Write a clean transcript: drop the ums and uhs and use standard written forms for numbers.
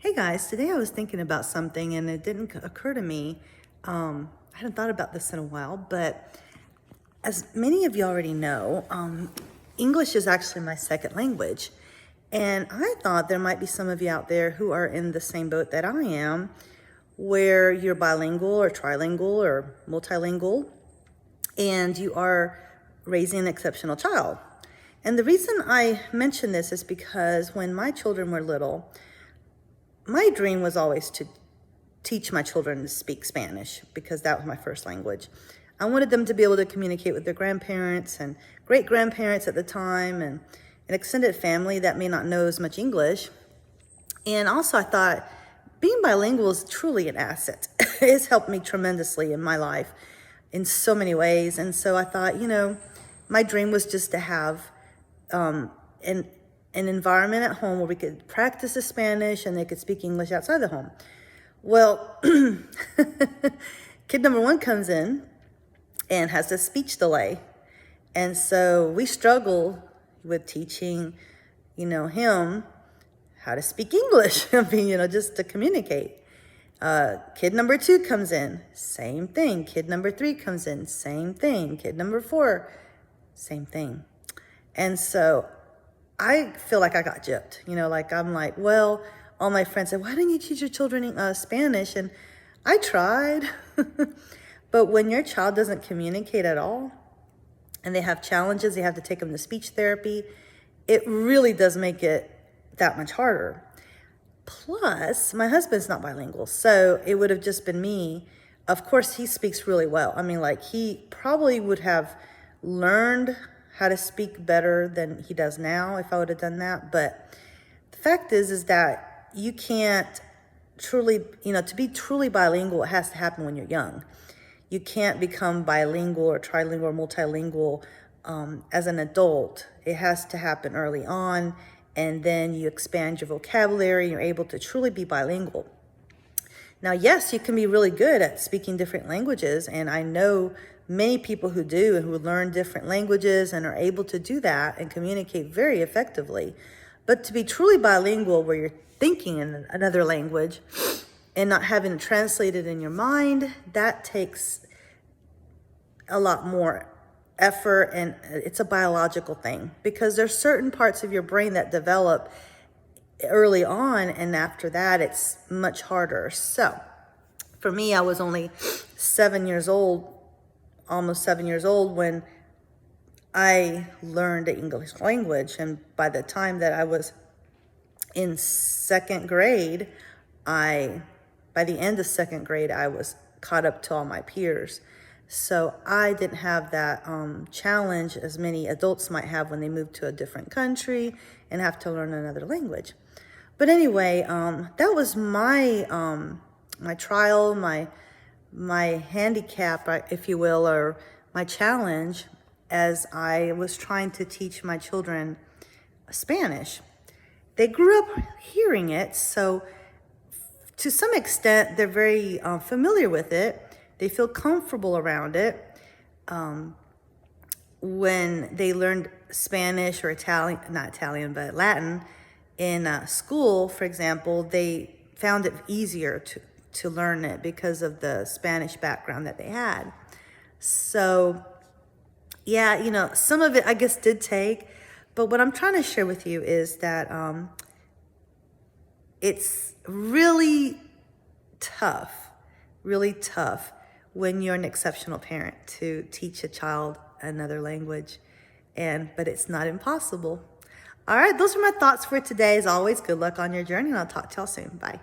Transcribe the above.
Hey guys, today I was thinking about something and it didn't occur to me. I hadn't thought about this in a while, but as many of you already know, English is actually my second language. And I thought there might be some of you out there who are in the same boat that I am, where you're bilingual or trilingual or multilingual, and you are raising an exceptional child. And the reason I mention this is because when my children were little, my dream was always to teach my children to speak Spanish because that was my first language. I wanted them to be able to communicate with their grandparents and great grandparents at the time and an extended family that may not know as much English. And also I thought being bilingual is truly an asset. It's helped me tremendously in my life in so many ways. And so I thought, my dream was just to have an environment at home where we could practice the Spanish and they could speak English outside the home. Well, kid number one comes in and has a speech delay. And so we struggle with teaching, him how to speak English. I mean, just to communicate. Kid number two comes in, same thing. Kid number three comes in, same thing. Kid number four, same thing. And so I feel like I got gypped, I'm like, well, all my friends said, why didn't you teach your children Spanish? And I tried, but when your child doesn't communicate at all and they have challenges, they have to take them to speech therapy, it really does make it that much harder. Plus, my husband's not bilingual, so it would have just been me. Of course, he speaks really well. I mean, he probably would have learned how to speak better than he does now if I would have done that. But the fact is that you can't truly, to be truly bilingual, it has to happen when you're young. You can't become bilingual or trilingual or multilingual as an adult. It has to happen early on, and then you expand your vocabulary and you're able to truly be bilingual. Now, yes, you can be really good at speaking different languages, and I know many people who do and who learn different languages and are able to do that and communicate very effectively. But to be truly bilingual, where you're thinking in another language and not having it translated in your mind, that takes a lot more effort, and it's a biological thing because there's certain parts of your brain that develop early on, and after that it's much harder. So for me, I was only 7 years old, almost 7 years old, when I learned the English language. And by the time that I was in second grade, by the end of second grade, I was caught up to all my peers. So I didn't have that challenge as many adults might have when they move to a different country and have to learn another language. But anyway, that was my my trial, my handicap, if you will, or my challenge as I was trying to teach my children Spanish. They grew up hearing it, so to some extent, they're very familiar with it. They feel comfortable around it. When they learned Spanish or Italian, not Italian, but Latin in school, for example, they found it easier to learn it because of the Spanish background that they had. So, yeah, some of it I guess did take, but what I'm trying to share with you is that it's really tough when you're an exceptional parent to teach a child another language, but it's not impossible. All right, those are my thoughts for today. As always, good luck on your journey, and I'll talk to y'all soon. Bye.